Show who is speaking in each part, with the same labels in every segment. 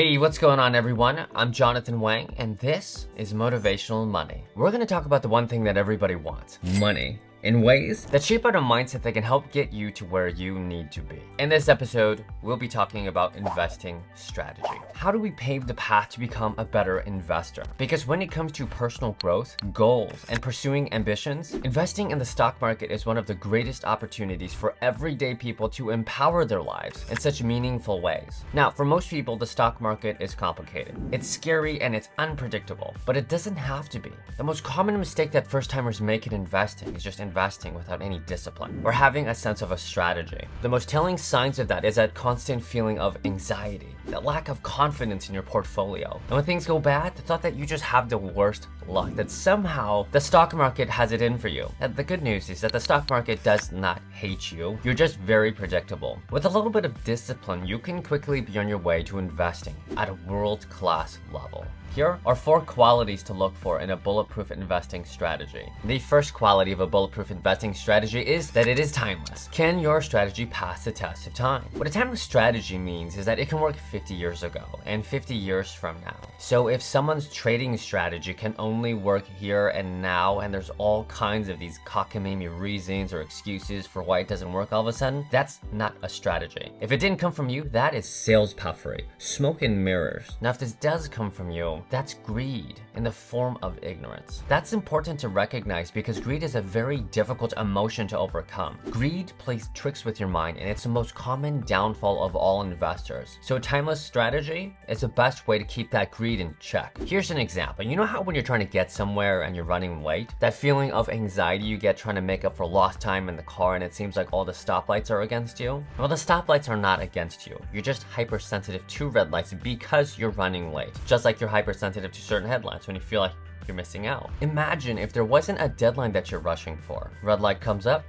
Speaker 1: Hey, what's going on everyone? I'm Jonathan Wang, and this is Motivational Money. We're going to talk about the one thing that everybody wants: money. In ways that shape out a mindset that can help get you to where you need to be. In this episode, we'll be talking about investing strategy. How do we pave the path to become a better investor? Because when it comes to personal growth, goals, and pursuing ambitions, investing in the stock market is one of the greatest opportunities for everyday people to empower their lives in such meaningful ways. Now, for most people, the stock market is complicated. It's scary and it's unpredictable, but it doesn't have to be. The most common mistake that first-timers make in investing is just investing without any discipline or having a sense of a strategy. The most telling signs of that is that constant feeling of anxiety, that lack of confidence in your portfolio. And when things go bad, the thought that you just have the worst luck, that somehow the stock market has it in for you. And the good news is that the stock market does not hate you. You're just very predictable. With a little bit of discipline, you can quickly be on your way to investing at a world-class level. Here are 4 qualities to look for in a bulletproof investing strategy. The first quality of a bulletproof investing strategy is that it is timeless. Can your strategy pass the test of time? What a timeless strategy means is that it can work 50 years ago and 50 years from now. So if someone's trading strategy can only work here and now, and there's all kinds of these cockamamie reasons or excuses for why it doesn't work all of a sudden, that's not a strategy. If it didn't come from you, that is sales puffery, smoke and mirrors. Now, if this does come from you, that's greed in the form of ignorance. That's important to recognize because greed is a very difficult emotion to overcome. Greed plays tricks with your mind, and it's the most common downfall of all investors. So a timeless strategy is the best way to keep that greed in check. Here's an example. You know how when you're trying to get somewhere and you're running late, that feeling of anxiety you get trying to make up for lost time in the car and it seems like all the stoplights are against you? Well, the stoplights are not against you. You're just hypersensitive to red lights because you're running late. Just like you're hypersensitive to certain headlines when you feel like you're missing out. Imagine if there wasn't a deadline that you're rushing for. Red light comes up,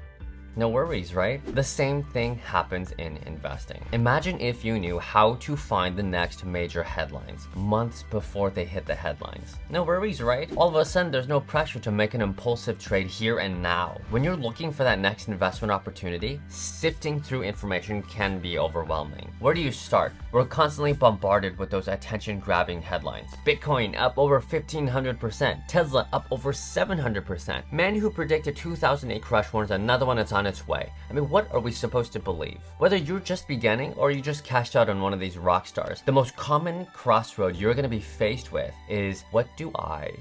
Speaker 1: no worries, right? The same thing happens in investing. Imagine if you knew how to find the next major headlines months before they hit the headlines. No worries, right? All of a sudden, there's no pressure to make an impulsive trade here and now. When you're looking for that next investment opportunity, sifting through information can be overwhelming. Where do you start? We're constantly bombarded with those attention-grabbing headlines. Bitcoin up over 1,500%. Tesla up over 700%. Man who predicted 2008 crash warns another one that's on its way. I mean, what are we supposed to believe? Whether you're just beginning or you just cashed out on one of these rock stars, the most common crossroad you're going to be faced with is, what do I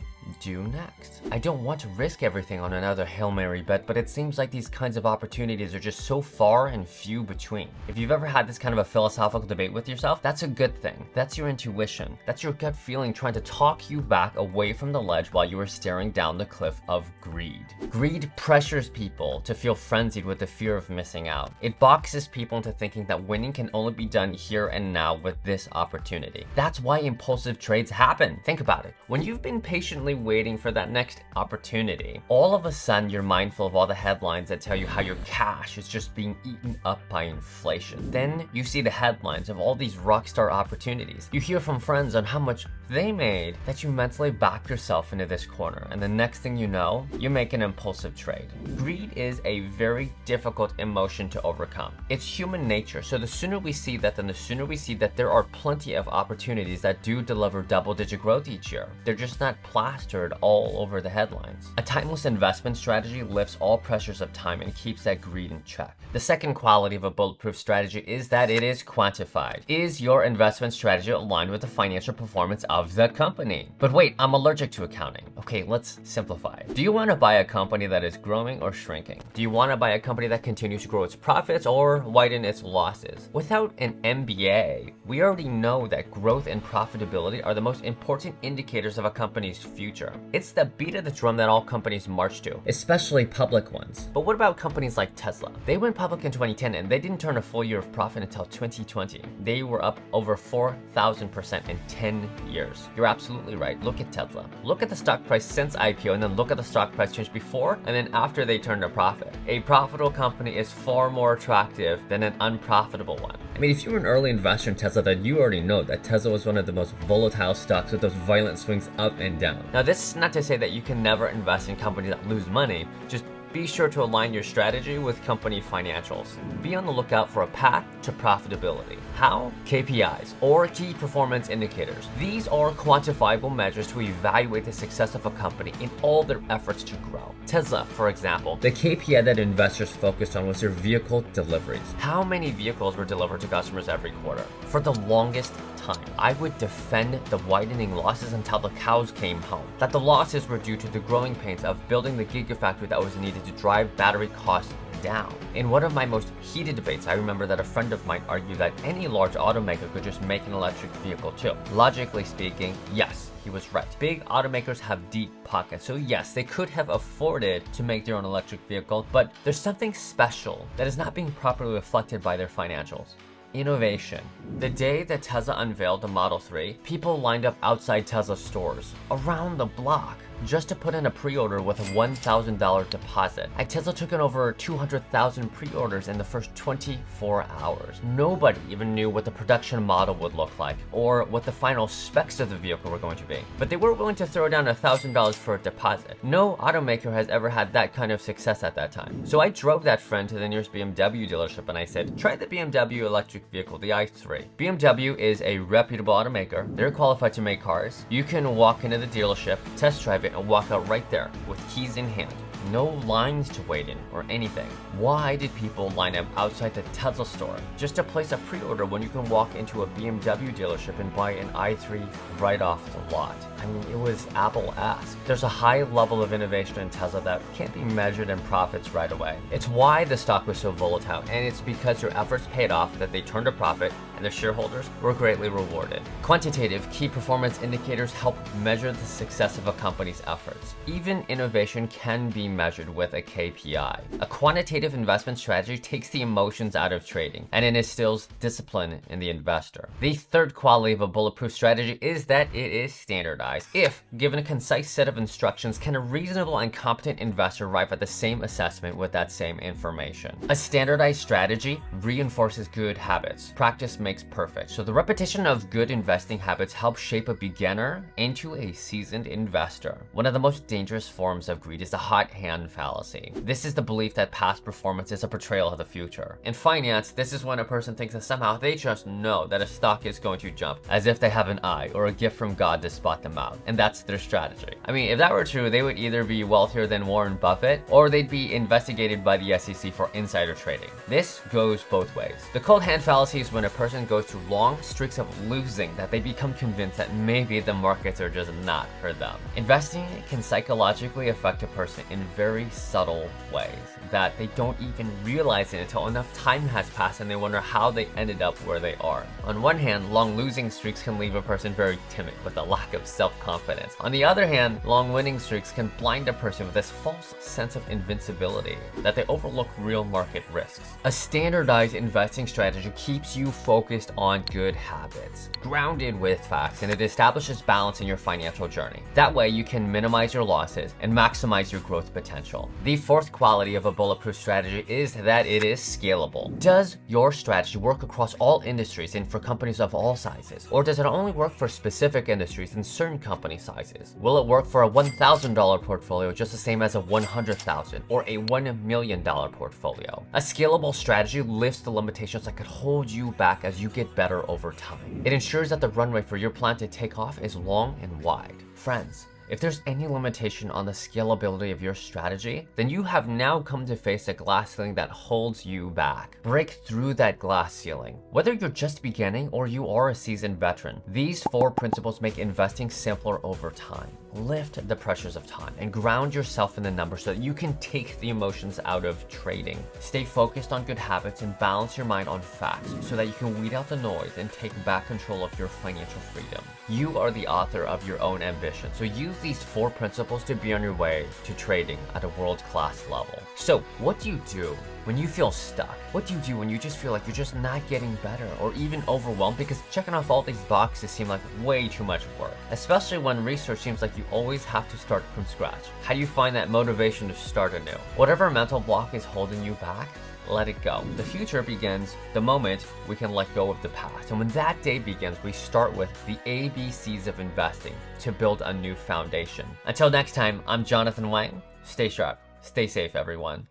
Speaker 1: do next? I don't want to risk everything on another Hail Mary bet, but it seems like these kinds of opportunities are just so far and few between. If you've ever had this kind of a philosophical debate with yourself, that's a good thing. That's your intuition. That's your gut feeling trying to talk you back away from the ledge while you are staring down the cliff of greed. Greed pressures people to feel frenzied with the fear of missing out. It boxes people into thinking that winning can only be done here and now with this opportunity. That's why impulsive trades happen. Think about it. When you've been patiently waiting for that next opportunity, all of a sudden you're mindful of all the headlines that tell you how your cash is just being eaten up by inflation. Then you see the headlines of all these rockstar opportunities. You hear from friends on how much they made that you mentally back yourself into this corner, and the next thing you know, you make an impulsive trade. Greed is a very difficult emotion to overcome. It's human nature, so the sooner we see that, then the sooner we see that there are plenty of opportunities that do deliver double-digit growth each year. They're just not plastered all over the headlines. A timeless investment strategy lifts all pressures of time and keeps that greed in check. The second quality of a bulletproof strategy is that it is quantified. Is your investment strategy aligned with the financial performance of the company? But wait, I'm allergic to accounting. Okay, let's simplify. Do you want to buy a company that is growing or shrinking? Do you want to buy a company that continues to grow its profits or widen its losses? Without an MBA, we already know that growth and profitability are the most important indicators of a company's future. It's the beat of the drum that all companies march to, especially public ones. But what about companies like Tesla? They went public in 2010 and they didn't turn a full year of profit until 2020. They were up over 4,000% in 10 years. You're absolutely right. Look at Tesla. Look at the stock price since IPO, and then look at the stock price change before and then after they turned a profit. A profitable company is far more attractive than an unprofitable one. I mean, if you're an early investor in Tesla, then you already know that Tesla was one of the most volatile stocks with those violent swings up and down. Now, this is not to say that you can never invest in companies that lose money. Just Be sure to align your strategy with company financials. Be on the lookout for a path to profitability. How? KPIs, or key performance indicators. These are quantifiable measures to evaluate the success of a company in all their efforts to grow. Tesla, for example, the KPI that investors focused on was their vehicle deliveries. How many vehicles were delivered to customers every quarter? For the longest time, I would defend the widening losses until the cows came home. That the losses were due to the growing pains of building the gigafactory that was needed to drive battery costs down. In one of my most heated debates, I remember that a friend of mine argued that any large automaker could just make an electric vehicle too. Logically speaking, yes, he was right. Big automakers have deep pockets, so yes, they could have afforded to make their own electric vehicle, but there's something special that is not being properly reflected by their financials. Innovation. The day that Tesla unveiled the Model 3, people lined up outside Tesla stores, around the block, just to put in a pre-order with a $1,000 deposit. Tesla took in over 200,000 pre-orders in the first 24 hours. Nobody even knew what the production model would look like or what the final specs of the vehicle were going to be. But they were willing to throw down $1,000 for a deposit. No automaker has ever had that kind of success at that time. So I drove that friend to the nearest BMW dealership and I said, try the BMW electric vehicle, the i3. BMW is a reputable automaker. They're qualified to make cars. You can walk into the dealership, test drive it, and walk out right there with keys in hand. No lines to wait in or anything. Why did people line up outside the Tesla store just to place a pre-order when you can walk into a BMW dealership and buy an i3 right off the lot? I mean, it was Apple-esque. There's a high level of innovation in Tesla that can't be measured in profits right away. It's why the stock was so volatile, and it's because their efforts paid off that they turned a profit and their shareholders were greatly rewarded. Quantitative key performance indicators help measure the success of a company's efforts. Even innovation can be measured with a KPI. A quantitative investment strategy takes the emotions out of trading and it instills discipline in the investor. The third quality of a bulletproof strategy is that it is standardized. If given a concise set of instructions, can a reasonable and competent investor arrive at the same assessment with that same information? A standardized strategy reinforces good habits. Practice makes perfect. So the repetition of good investing habits helps shape a beginner into a seasoned investor. One of the most dangerous forms of greed is the hot hand fallacy. This is the belief that past performance is a portrayal of the future. In finance, this is when a person thinks that somehow they just know that a stock is going to jump, as if they have an eye or a gift from God to spot them out. And that's their strategy. I mean, if that were true, they would either be wealthier than Warren Buffett or they'd be investigated by the SEC for insider trading. This goes both ways. The cold hand fallacy is when a person goes through long streaks of losing that they become convinced that maybe the markets are just not for them. Investing can psychologically affect a person in very subtle ways that they don't even realize it until enough time has passed and they wonder how they ended up where they are. On one hand, long losing streaks can leave a person very timid with a lack of self-confidence. On the other hand, long winning streaks can blind a person with this false sense of invincibility that they overlook real market risks. A standardized investing strategy keeps you focused on good habits, grounded with facts, and it establishes balance in your financial journey. That way you can minimize your losses and maximize your growth potential. The fourth quality of a bulletproof strategy is that it is scalable. Does your strategy work across all industries and for companies of all sizes? Or does it only work for specific industries and certain company sizes? Will it work for a $1,000 portfolio just the same as a $100,000 or a $1 million portfolio? A scalable strategy lifts the limitations that could hold you back as you get better over time. It ensures that the runway for your plan to take off is long and wide. Friends, if there's any limitation on the scalability of your strategy, then you have now come to face a glass ceiling that holds you back. Break through that glass ceiling. Whether you're just beginning or you are a seasoned veteran, these 4 principles make investing simpler over time. Lift the pressures of time and ground yourself in the numbers so that you can take the emotions out of trading. Stay focused on good habits and balance your mind on facts so that you can weed out the noise and take back control of your financial freedom. You are the author of your own ambition, so use these 4 principles to be on your way to trading at a world-class level. So, what do you do when you feel stuck? What do you do when you just feel like you're just not getting better or even overwhelmed because checking off all these boxes seem like way too much work? Especially when research seems like you always have to start from scratch. How do you find that motivation to start anew? Whatever mental block is holding you back, let it go. The future begins the moment we can let go of the past. And when that day begins, we start with the ABCs of investing to build a new foundation. Until next time, I'm Jonathan Wang. Stay sharp. Stay safe, everyone.